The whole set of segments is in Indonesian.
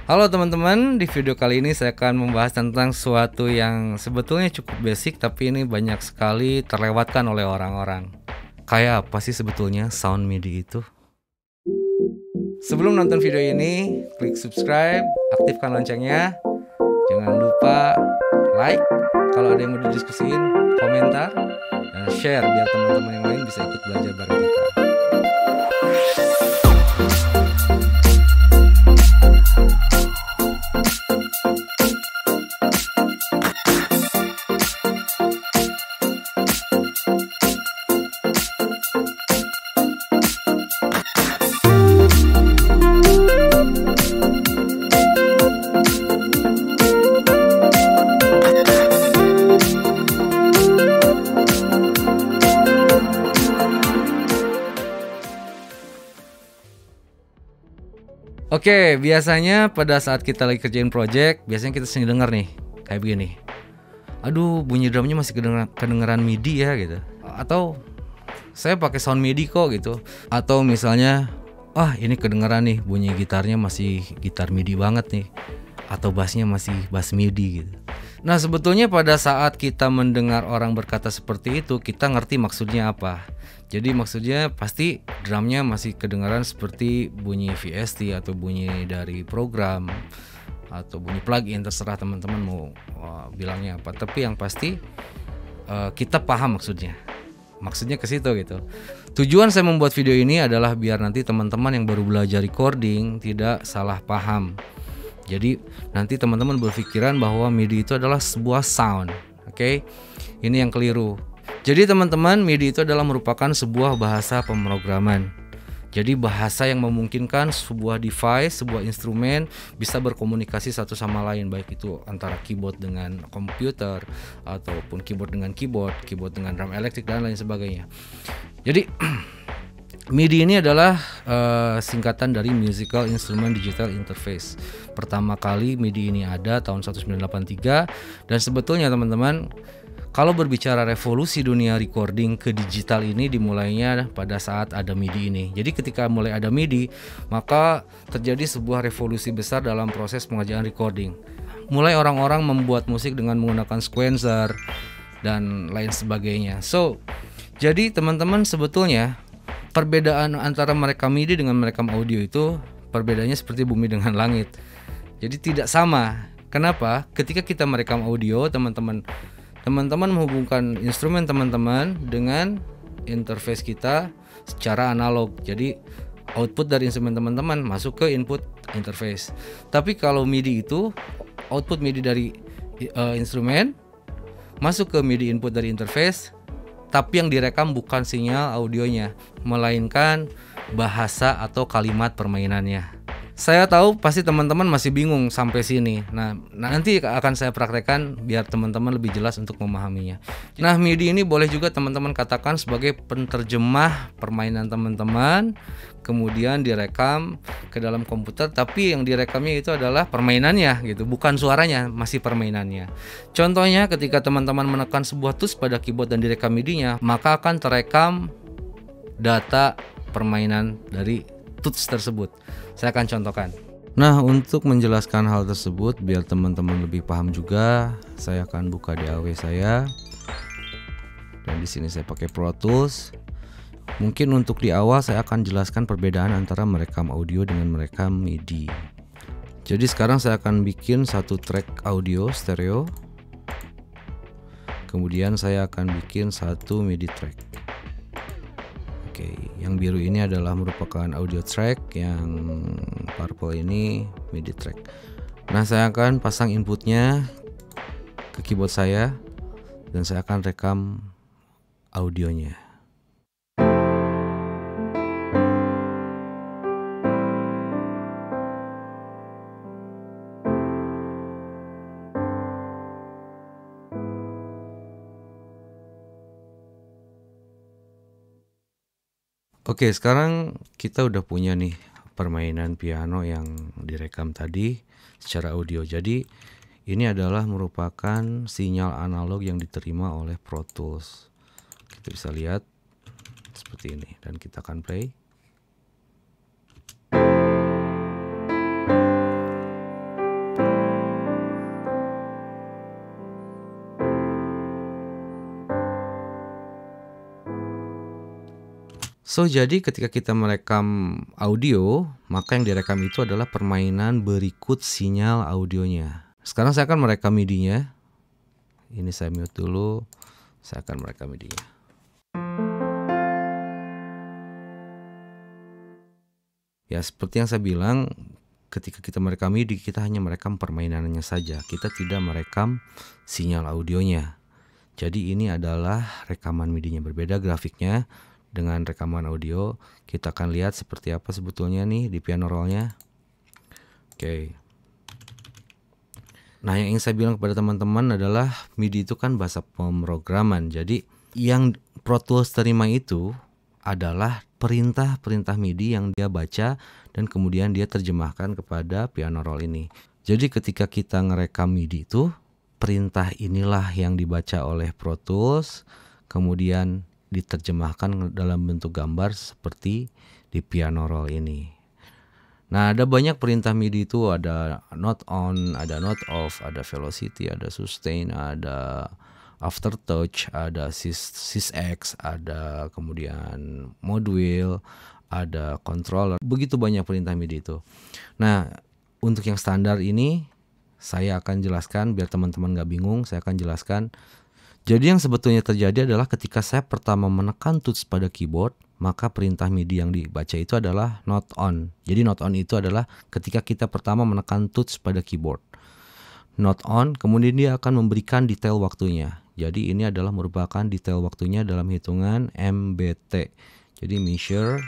Halo teman-teman, di video kali ini saya akan membahas tentang sesuatu yang sebetulnya cukup basic tapi ini banyak sekali terlewatkan oleh orang-orang. Kayak apa sih sebetulnya sound MIDI itu? Sebelum nonton video ini, klik subscribe, aktifkan loncengnya. Jangan lupa like, kalau ada yang mau didiskusiin, komentar, dan share biar teman-teman yang lain bisa ikut belajar bareng kita. Oke, biasanya pada saat kita lagi kerjain project, biasanya kita sering denger nih, kayak begini. Aduh, bunyi drumnya masih kedengeran MIDI ya gitu. Atau saya pakai sound MIDI kok gitu. Atau misalnya, ini kedengeran nih bunyi gitarnya masih gitar MIDI banget nih. Atau bassnya masih bass MIDI gitu. Nah, sebetulnya pada saat kita mendengar orang berkata seperti itu, kita ngerti maksudnya apa. Jadi maksudnya pasti drumnya masih kedengaran seperti bunyi VST atau bunyi dari program atau bunyi plugin, terserah teman-teman mau bilangnya apa. Tapi yang pasti kita paham maksudnya ke situ gitu. Tujuan saya membuat video ini adalah biar nanti teman-teman yang baru belajar recording tidak salah paham. Jadi nanti teman-teman berpikiran bahwa MIDI itu adalah sebuah sound. Oke? Ini yang keliru. Jadi teman-teman, MIDI itu adalah merupakan sebuah bahasa pemrograman. Jadi bahasa yang memungkinkan sebuah device, sebuah instrumen bisa berkomunikasi satu sama lain, baik itu antara keyboard dengan komputer ataupun keyboard dengan keyboard dengan drum elektrik dan lain sebagainya. Jadi MIDI ini adalah singkatan dari Musical Instrument Digital Interface. Pertama kali MIDI ini ada tahun 1983 dan sebetulnya teman-teman, kalau berbicara revolusi dunia recording ke digital ini dimulainya pada saat ada MIDI ini. Jadi ketika mulai ada MIDI, maka terjadi sebuah revolusi besar dalam proses pengerjaan recording. Mulai orang-orang membuat musik dengan menggunakan sequencer dan lain sebagainya. Jadi teman-teman, sebetulnya perbedaan antara merekam MIDI dengan merekam audio itu perbedaannya seperti bumi dengan langit. Jadi tidak sama. Kenapa? Ketika kita merekam audio, teman-teman menghubungkan instrumen teman-teman dengan interface kita secara analog. Jadi output dari instrumen teman-teman masuk ke input interface. Tapi kalau MIDI itu output MIDI dari instrumen masuk ke MIDI input dari interface, tapi yang direkam bukan sinyal audionya, melainkan bahasa atau kalimat permainannya. Saya tahu pasti teman-teman masih bingung sampai sini. Nah, nanti akan saya praktekkan biar teman-teman lebih jelas untuk memahaminya. Nah, MIDI ini boleh juga teman-teman katakan sebagai penterjemah permainan teman-teman, kemudian direkam ke dalam komputer, tapi yang direkamnya itu adalah permainannya gitu, bukan suaranya, masih permainannya. Contohnya ketika teman-teman menekan sebuah tush pada keyboard dan direkam MIDI-nya, maka akan terekam data permainan dari tuts tersebut. Saya akan contohkan. Nah, untuk menjelaskan hal tersebut biar teman-teman lebih paham juga, saya akan buka DAW saya. Dan di sini saya pakai Pro Tools. Mungkin untuk di awal saya akan jelaskan perbedaan antara merekam audio dengan merekam MIDI. Jadi sekarang saya akan bikin satu track audio stereo. Kemudian saya akan bikin satu MIDI track. Oke, yang biru ini adalah merupakan audio track, yang purple ini MIDI track. Nah, saya akan pasang inputnya ke keyboard saya dan saya akan rekam audionya. Oke, sekarang kita udah punya nih permainan piano yang direkam tadi secara audio. Jadi ini adalah merupakan sinyal analog yang diterima oleh Pro Tools. Kita bisa lihat seperti ini dan kita akan play. So jadi ketika kita merekam audio, maka yang direkam itu adalah permainan berikut sinyal audionya. Sekarang saya akan merekam MIDI-nya. Ini saya mute dulu. Saya akan merekam MIDI-nya. Ya, seperti yang saya bilang, ketika kita merekam MIDI, kita hanya merekam permainannya saja. Kita tidak merekam sinyal audionya. Jadi ini adalah rekaman MIDI-nya, berbeda grafiknya dengan rekaman audio. Kita akan lihat seperti apa sebetulnya nih di piano roll-nya. Oke. Nah, yang ingin saya bilang kepada teman-teman adalah MIDI itu kan bahasa pemrograman. Jadi yang Pro Tools terima itu adalah perintah-perintah MIDI yang dia baca dan kemudian dia terjemahkan kepada piano roll ini. Jadi ketika kita ngerekam MIDI itu, perintah inilah yang dibaca oleh Pro Tools, kemudian diterjemahkan dalam bentuk gambar seperti di piano roll ini. Nah, ada banyak perintah MIDI itu, ada note on, ada note off, ada velocity, ada sustain, ada aftertouch, ada sys-x, ada kemudian mode wheel, ada controller. Begitu banyak perintah MIDI itu. Nah, untuk yang standar ini saya akan jelaskan biar teman-teman gak bingung, saya akan jelaskan. Jadi yang sebetulnya terjadi adalah ketika saya pertama menekan touch pada keyboard, maka perintah MIDI yang dibaca itu adalah note on. Jadi note on itu adalah ketika kita pertama menekan touch pada keyboard. Note on, kemudian dia akan memberikan detail waktunya. Jadi ini adalah merupakan detail waktunya dalam hitungan MBT. Jadi measure,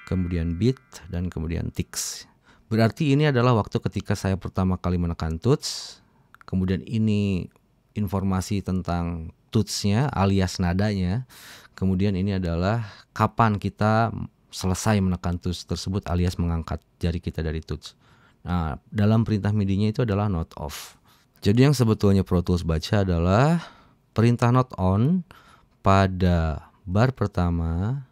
kemudian beat, dan kemudian ticks. Berarti ini adalah waktu ketika saya pertama kali menekan touch, kemudian ini informasi tentang touch-nya alias nadanya, kemudian ini adalah kapan kita selesai menekan touch tersebut alias mengangkat jari kita dari touch. Nah, dalam perintah MIDI-nya itu adalah note off. Jadi yang sebetulnya Pro Tools baca adalah perintah note on pada bar pertama,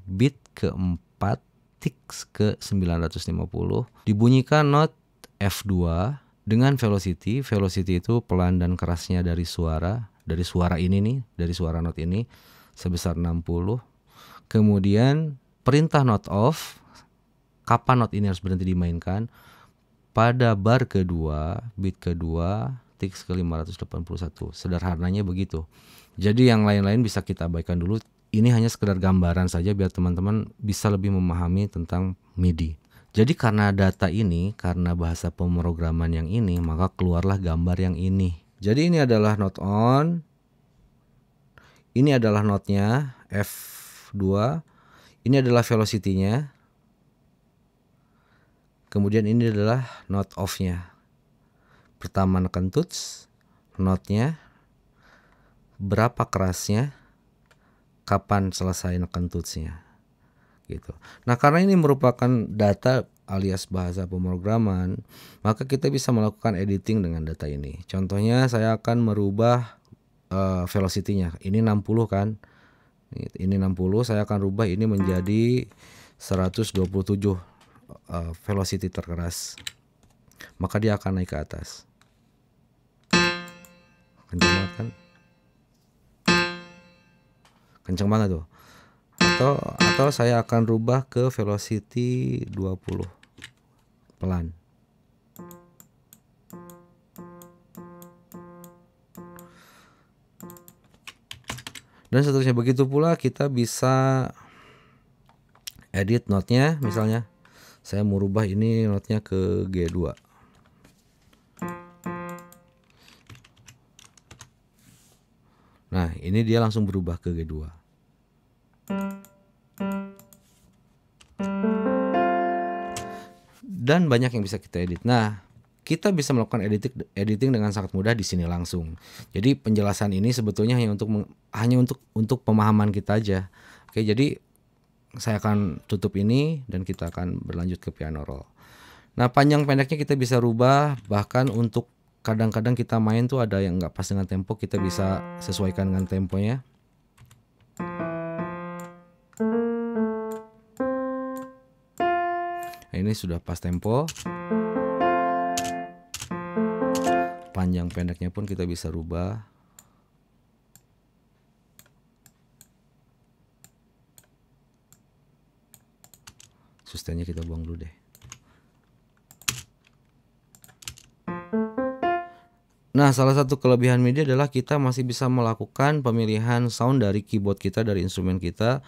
beat keempat, ticks ke 950, dibunyikan note F2 dengan velocity. Velocity itu pelan dan kerasnya dari suara ini nih, dari suara note ini sebesar 60. Kemudian perintah note off, kapan note ini harus berhenti dimainkan, pada bar kedua, beat kedua, ticks ke 581. Sederhananya begitu. Jadi yang lain-lain bisa kita abaikan dulu. Ini hanya sekedar gambaran saja biar teman-teman bisa lebih memahami tentang MIDI. Jadi karena data ini, karena bahasa pemrograman yang ini, maka keluarlah gambar yang ini. Jadi ini adalah note on. Ini adalah note-nya F2. Ini adalah velocity-nya. Kemudian ini adalah note off-nya. Pertama neken touch, note-nya, berapa kerasnya, kapan selesai neken touch-nya. Gitu. Nah, karena ini merupakan data alias bahasa pemrograman, maka kita bisa melakukan editing dengan data ini. Contohnya saya akan merubah velocity-nya. Ini 60 kan. Ini 60, saya akan rubah ini menjadi 127 velocity terkeras. Maka dia akan naik ke atas. Kencang banget kan? Kencang banget tuh. Atau saya akan rubah ke velocity 20. Pelan. Dan seterusnya. Begitu pula kita bisa edit note-nya. Misalnya saya mau rubah ini note-nya ke G2. Nah, ini dia langsung berubah ke G2. Dan banyak yang bisa kita edit. Nah, kita bisa melakukan editing dengan sangat mudah di sini langsung. Jadi penjelasan ini sebetulnya hanya untuk pemahaman kita aja. Oke, jadi saya akan tutup ini dan kita akan berlanjut ke piano roll. Nah, panjang pendeknya kita bisa rubah, bahkan untuk kadang-kadang kita main tuh ada yang nggak pas dengan tempo, kita bisa sesuaikan dengan temponya. Nah, ini sudah pas tempo. Panjang pendeknya pun kita bisa rubah. stand-nya kita buang dulu deh. Nah, salah satu kelebihan MIDI adalah kita masih bisa melakukan pemilihan sound dari keyboard kita, dari instrumen kita,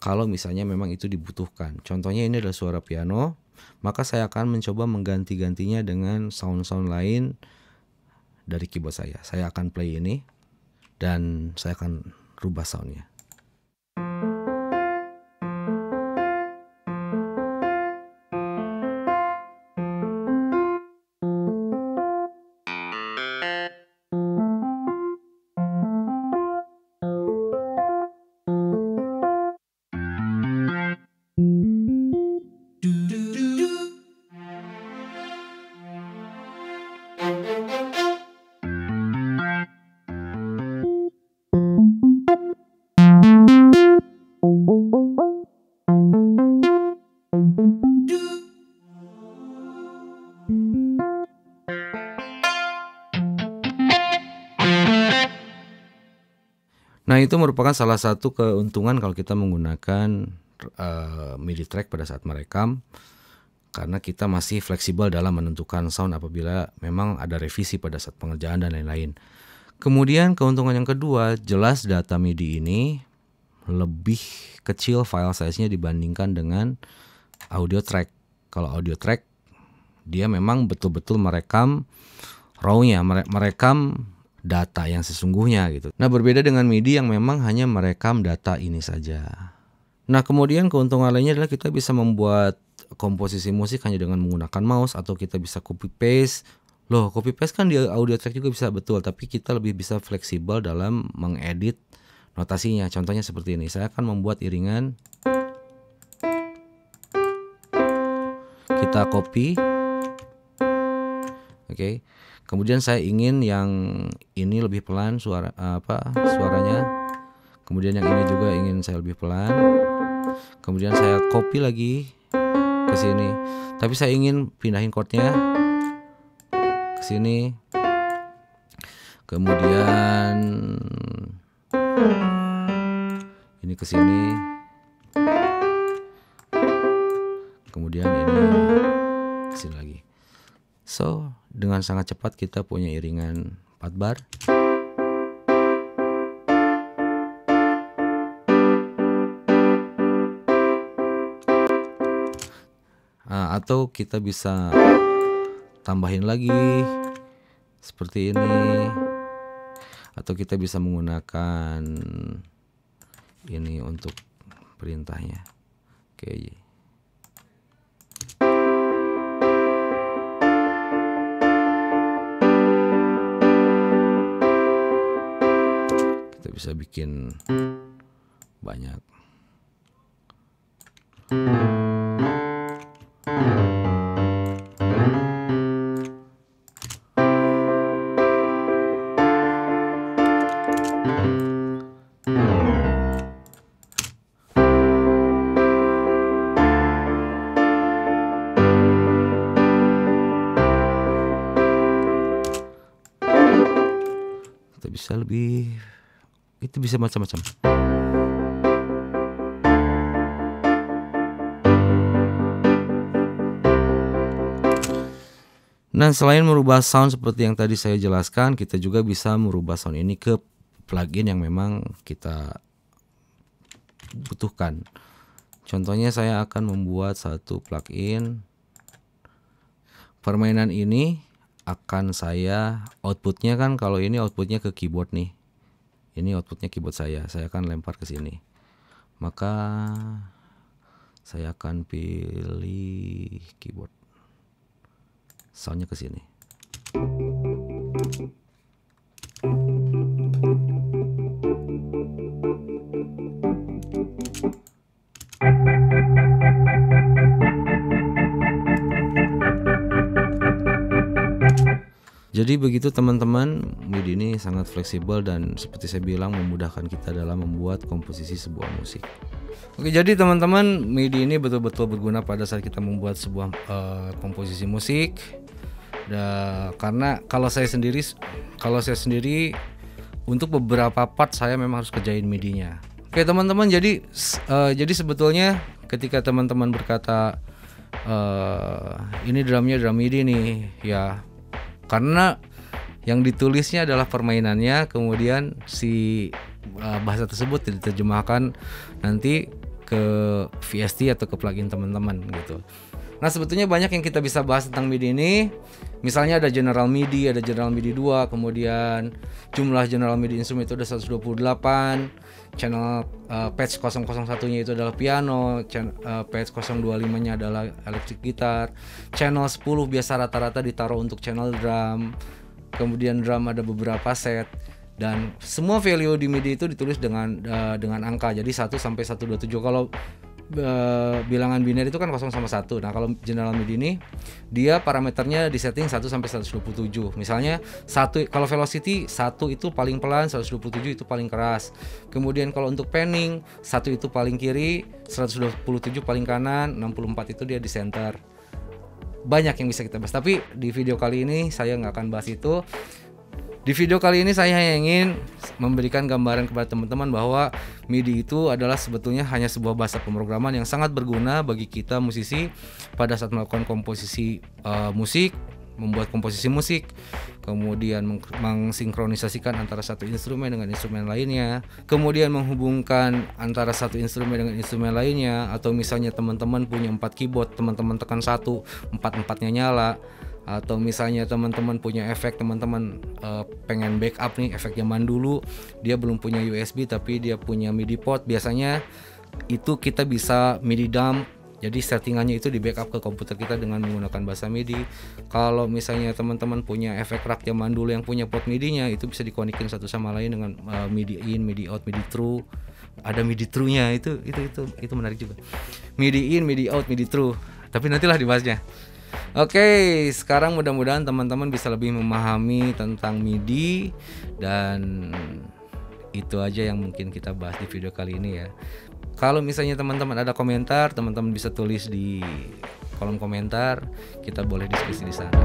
kalau misalnya memang itu dibutuhkan. Contohnya ini adalah suara piano, maka saya akan mencoba mengganti-gantinya dengan sound-sound lain dari keyboard saya. Saya akan play ini dan saya akan rubah soundnya. Nah, itu merupakan salah satu keuntungan kalau kita menggunakan MIDI track pada saat merekam, karena kita masih fleksibel dalam menentukan sound apabila memang ada revisi pada saat pengerjaan dan lain-lain. Kemudian keuntungan yang kedua, jelas data MIDI ini lebih kecil file size-nya dibandingkan dengan audio track. Kalau audio track dia memang betul-betul merekam raw-nya, merekam data yang sesungguhnya gitu. Nah, berbeda dengan MIDI yang memang hanya merekam data ini saja. Nah, kemudian keuntungan lainnya adalah kita bisa membuat komposisi musik hanya dengan menggunakan mouse, atau kita bisa copy paste. Loh, copy paste kan di audio track juga bisa, betul, tapi kita lebih bisa fleksibel dalam mengedit notasinya. Contohnya seperti ini. Saya akan membuat iringan. Kita copy. Oke. Kemudian saya ingin yang ini lebih pelan suaranya. Kemudian yang ini juga ingin saya lebih pelan. Kemudian saya copy lagi ke sini. Tapi saya ingin pindahin chordnya ke sini. Kemudian ini ke sini. Kemudian ini ke sini lagi. So, dengan sangat cepat kita punya iringan 4 bar. Atau kita bisa tambahin lagi seperti ini. Atau kita bisa menggunakan ini untuk perintahnya. Oke. Bisa bikin banyak. Kita bisa lebih, itu bisa macam-macam. Nah, selain merubah sound seperti yang tadi saya jelaskan, kita juga bisa merubah sound ini ke plugin yang memang kita butuhkan. Contohnya saya akan membuat satu plugin. Permainan ini akan saya outputnya, kan kalau ini outputnya ke keyboard nih. Ini outputnya keyboard saya akan lempar ke sini. Maka saya akan pilih keyboard. Soundnya ke sini. Jadi begitu teman-teman, MIDI ini sangat fleksibel dan seperti saya bilang memudahkan kita dalam membuat komposisi sebuah musik. Oke, jadi teman-teman, MIDI ini betul-betul berguna pada saat kita membuat sebuah komposisi musik. Karena kalau saya sendiri untuk beberapa part saya memang harus kerjain MIDI-nya. Oke teman-teman, jadi sebetulnya ketika teman-teman berkata ini drumnya drum MIDI nih ya, karena yang ditulisnya adalah permainannya, kemudian si bahasa tersebut diterjemahkan nanti ke VST atau ke plugin teman-teman gitu. Nah sebetulnya banyak yang kita bisa bahas tentang MIDI ini. Misalnya ada General MIDI, ada General MIDI 2, kemudian jumlah General MIDI instrumen itu ada 128, channel patch 001-nya itu adalah piano, patch 025-nya adalah electric guitar, channel 10 biasa rata-rata ditaruh untuk channel drum, kemudian drum ada beberapa set, dan semua value di MIDI itu ditulis dengan angka, jadi 1 sampai 127. Kalau bilangan biner itu kan 0 sama 1. Nah, kalau General MIDI ini dia parameternya di setting 1 sampai 127. Misalnya 1 kalau velocity 1 itu paling pelan, 127 itu paling keras. Kemudian kalau untuk panning 1 itu paling kiri, 127 paling kanan, 64 itu dia di center. Banyak yang bisa kita bahas, tapi di video kali ini saya nggak akan bahas itu. Di video kali ini saya hanya ingin memberikan gambaran kepada teman-teman bahwa MIDI itu adalah sebetulnya hanya sebuah bahasa pemrograman yang sangat berguna bagi kita musisi pada saat melakukan komposisi musik, membuat komposisi musik, kemudian mengsinkronisasikan antara satu instrumen dengan instrumen lainnya, kemudian menghubungkan antara satu instrumen dengan instrumen lainnya, atau misalnya teman-teman punya 4 keyboard, teman-teman tekan 1, 4-4-nya nyala. Atau misalnya teman-teman punya efek, teman-teman pengen backup nih efek zaman dulu, dia belum punya USB tapi dia punya MIDI port, biasanya itu kita bisa MIDI dump, jadi settingannya itu di backup ke komputer kita dengan menggunakan bahasa MIDI. Kalau misalnya teman-teman punya efek rak zaman dulu yang punya port MIDI-nya, itu bisa dikonekin satu sama lain dengan MIDI in, MIDI out, MIDI through. Ada MIDI through-nya, itu menarik juga. MIDI in, MIDI out, MIDI through. Tapi nantilah dibahasnya. Oke, sekarang mudah-mudahan teman-teman bisa lebih memahami tentang MIDI, dan itu aja yang mungkin kita bahas di video kali ini ya. Kalau misalnya teman-teman ada komentar, teman-teman bisa tulis di kolom komentar, kita boleh diskusi di sana.